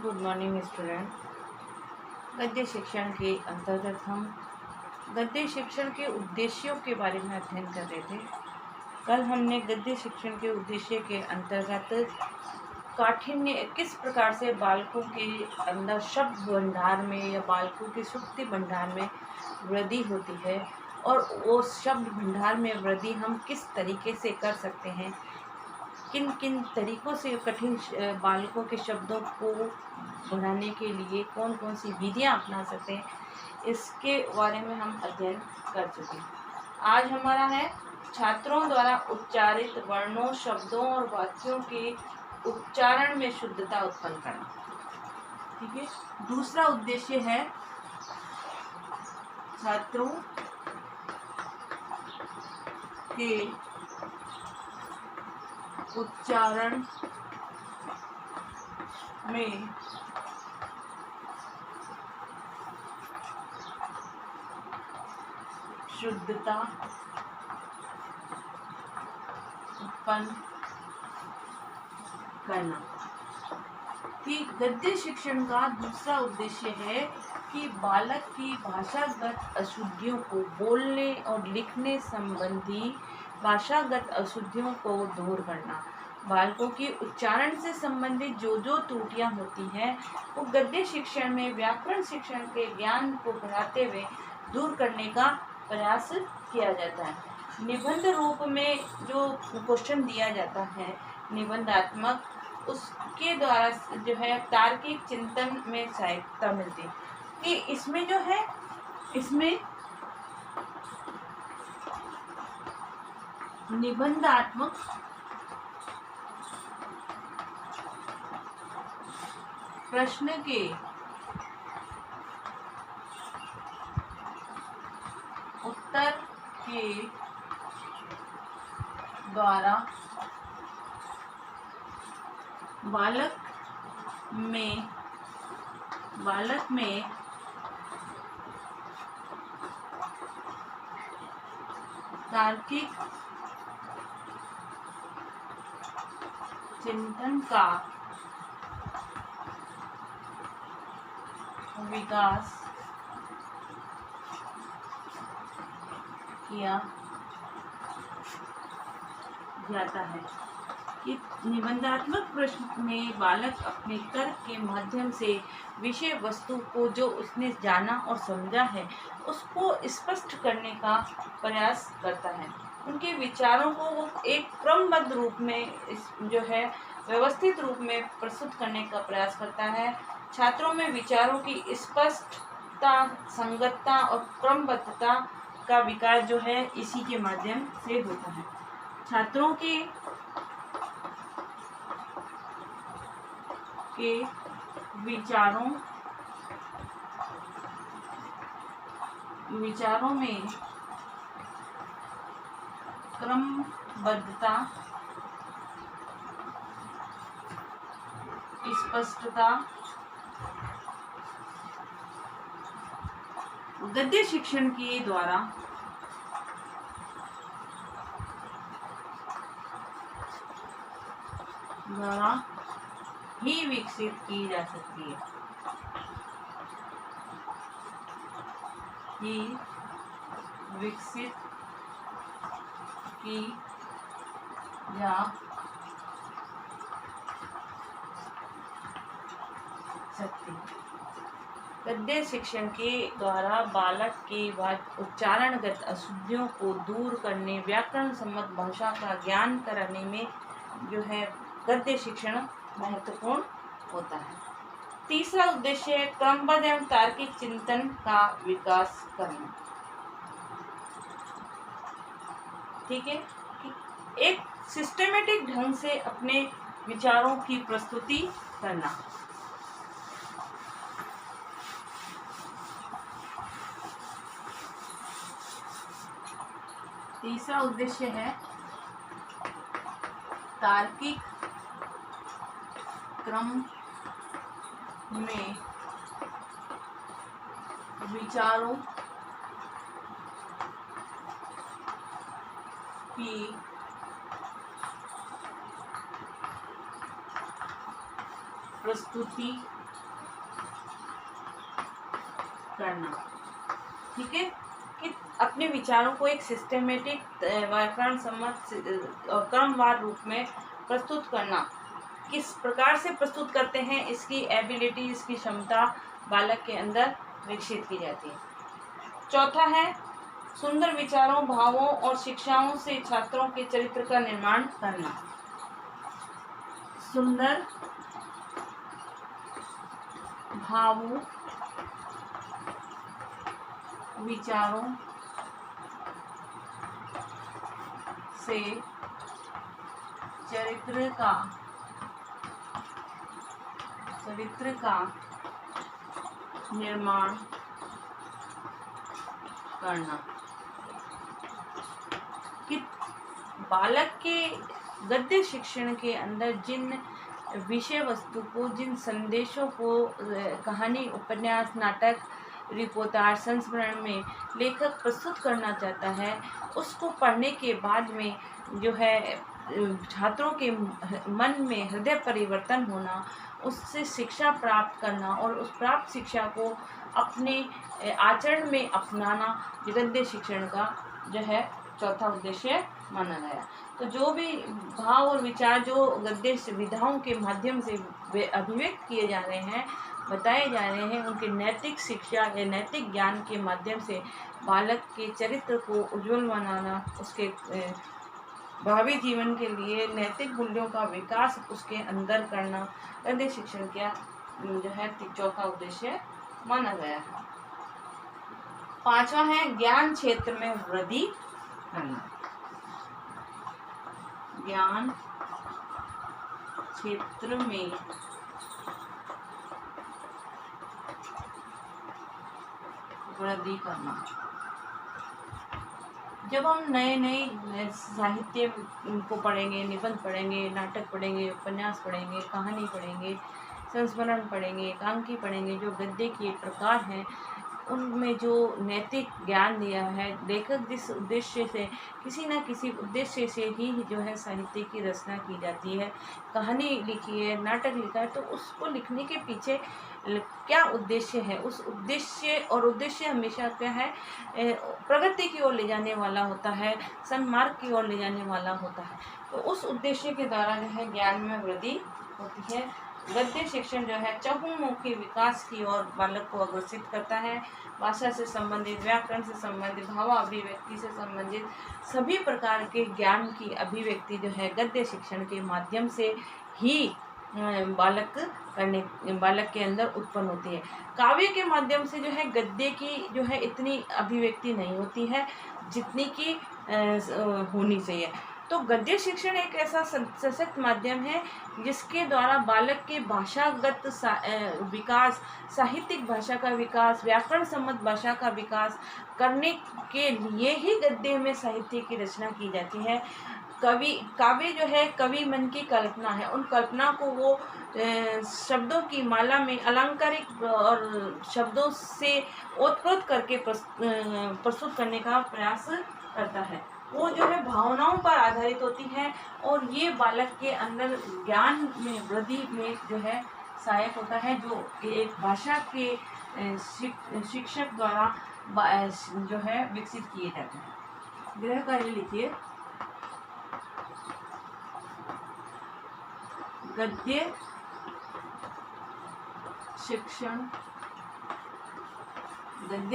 Good morning student. गद्य शिक्षण के अंतर्गत हम गद्य शिक्षण के उद्देश्यों के बारे में अध्ययन कर रहे थे। कल हमने गद्य शिक्षण के उद्देश्य के अंतर्गत काठिन्य किस प्रकार से बालकों के अंदर शब्द भंडार में या बालकों के सुक्ति भंडार में वृद्धि होती है और वो शब्द भंडार में वृद्धि हम किस तरीके से कर सकते हैं, किन किन तरीकों से कठिन बालकों के शब्दों को बढ़ाने के लिए कौन कौन सी विधियां अपना सकते हैं, इसके बारे में हम अध्ययन कर चुके हैं। आज हमारा है छात्रों द्वारा उच्चारित वर्णों, शब्दों और वाक्यों के उच्चारण में शुद्धता उत्पन्न करना। ठीक है। दूसरा उद्देश्य है छात्रों के उच्चारण में शुद्धता उत्पन्न करना। कि गद्य शिक्षण का दूसरा उद्देश्य है कि बालक की भाषागत अशुद्धियों को, बोलने और लिखने संबंधी भाषागत अशुद्धियों को दूर करना। बालकों की उच्चारण से संबंधित जो जो त्रुटियां होती हैं वो गद्य शिक्षण में व्याकरण शिक्षण के ज्ञान को बढ़ाते हुए दूर करने का प्रयास किया जाता है। निबंध रूप में जो क्वेश्चन दिया जाता है निबंधात्मक, उसके द्वारा जो है तार्किक चिंतन में सहायता मिलती है। कि इसमें जो है इसमें निबंधात्मक प्रश्न के उत्तर के द्वारा बालक में तार्किक चिंतन का विकास किया जाता है। कि निबंधात्मक प्रश्न में बालक अपने तर्क के माध्यम से विषय वस्तु को जो उसने जाना और समझा है उसको स्पष्ट करने का प्रयास करता है। उनके विचारों को वो एक क्रमबद्ध रूप में जो है व्यवस्थित रूप में प्रस्तुत करने का प्रयास करता है। छात्रों में विचारों की स्पष्टता, संगतता और क्रमबद्धता का विकास जो है इसी के माध्यम से होता है। छात्रों के विचारों में क्रमबद्धता, स्पष्टता गद्य शिक्षण के द्वारा ही विकसित की जा सकती है। जा सकती है। गद्य शिक्षण के द्वारा बालक के उच्चारणगत अशुद्धियों को दूर करने, व्याकरण सम्मत भाषा का ज्ञान कराने में जो है गद्य शिक्षण महत्वपूर्ण होता है। तीसरा उद्देश्य है क्रमबद्ध एवं तार्किक चिंतन का विकास करना। ठीक है। एक सिस्टमेटिक ढंग से अपने विचारों की प्रस्तुति करना। तीसरा उद्देश्य है तार्किक क्रम में विचारों की प्रस्तुति करना। ठीक है, कि अपने विचारों को एक सिस्टमेटिक व्याकरण सम्मत और क्रमवार रूप में प्रस्तुत करना। किस प्रकार से प्रस्तुत करते हैं, इसकी एबिलिटी, इसकी क्षमता बालक के अंदर विकसित की जाती है। चौथा है सुंदर विचारों, भावों और शिक्षाओं से छात्रों के चरित्र का निर्माण करना। सुंदर भावों, विचारों से चरित्र का निर्माण करना। कि बालक के गद्य शिक्षण के अंदर जिन विषय वस्तु को, जिन संदेशों को कहानी, उपन्यास, नाटक, रिपोर्टाज, संस्मरण में लेखक प्रस्तुत करना चाहता है, उसको पढ़ने के बाद में जो है छात्रों के मन में हृदय परिवर्तन होना, उससे शिक्षा प्राप्त करना और उस प्राप्त शिक्षा को अपने आचरण में अपनाना, गद्य शिक्षण का जो है चौथा उद्देश्य माना गया। तो जो भी भाव और विचार जो गद्य विधाओं के माध्यम से अभिव्यक्त किए जा रहे हैं, बताए जा रहे हैं, उनके नैतिक शिक्षा या नैतिक ज्ञान के माध्यम से बालक के चरित्र को उज्जवल बनाना, उसके भावी जीवन के लिए नैतिक मूल्यों का विकास उसके अंदर करना, गद्य शिक्षण का जो है चौथा उद्देश्य माना गया है। पांचवा है ज्ञान क्षेत्र में वृद्धि करना। ज्ञान क्षेत्र में वृद्धि करना। जब हम नए साहित्य को पढ़ेंगे, निबंध पढ़ेंगे, नाटक पढ़ेंगे, उपन्यास पढ़ेंगे, कहानी पढ़ेंगे, संस्मरण पढ़ेंगे, एकांकी पढ़ेंगे, जो गद्य के प्रकार हैं, उनमें जो नैतिक ज्ञान दिया है लेखक, जिस उद्देश्य से, किसी न किसी उद्देश्य से ही जो है साहित्य की रचना की जाती है, कहानी लिखी है, नाटक लिखा है, तो उसको लिखने के पीछे क्या उद्देश्य है, उस उद्देश्य, और उद्देश्य हमेशा क्या है, प्रगति की ओर ले जाने वाला होता है, सन्मार्ग की ओर ले जाने वाला होता है। तो उस उद्देश्य के द्वारा जो है ज्ञान में वृद्धि होती है। गद्य शिक्षण जो है चहुमुखी विकास की ओर बालक को अग्रसित करता है। भाषा से संबंधित, व्याकरण से संबंधित, भाव अभिव्यक्ति से संबंधित सभी प्रकार के ज्ञान की अभिव्यक्ति जो है गद्य शिक्षण के माध्यम से ही बालक के अंदर उत्पन्न होती है। काव्य के माध्यम से जो है गद्य की जो है इतनी अभिव्यक्ति नहीं होती है जितनी की होनी चाहिए। तो गद्य शिक्षण एक ऐसा सशक्त माध्यम है जिसके द्वारा बालक के भाषागत विकास, साहित्यिक भाषा का विकास, व्याकरण सम्मत भाषा का विकास करने के लिए ही गद्य में साहित्य की रचना की जाती है। काव्य जो है कवि मन की कल्पना है, उन कल्पना को वो शब्दों की माला में अलंकारिक और शब्दों से ओतप्रोत करके प्रस्तुत करने का प्रयास करता है। वो जो है भावनाओं पर आधारित होती है और ये बालक के अंदर ज्ञान में वृद्धि में जो है सहायक होता है, जो एक भाषा के शिक्षक द्वारा जो है विकसित किए जाते हैं। गृह कार्य लिखिए। गद्य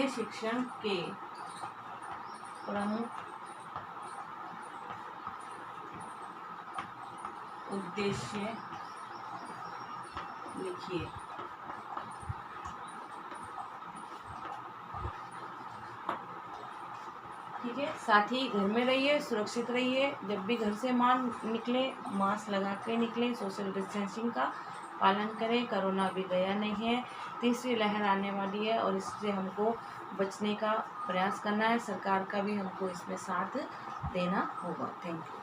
शिक्षण के प्रमुख उद्देश्य लिखिए। ठीक है, साथ ही घर में रहिए, सुरक्षित रहिए। जब भी घर से निकले मास्क लगा के निकलें, सोशल डिस्टेंसिंग का पालन करें। कोरोना अभी गया नहीं है, तीसरी लहर आने वाली है और इससे हमको बचने का प्रयास करना है। सरकार का भी हमको इसमें साथ देना होगा। Thank you.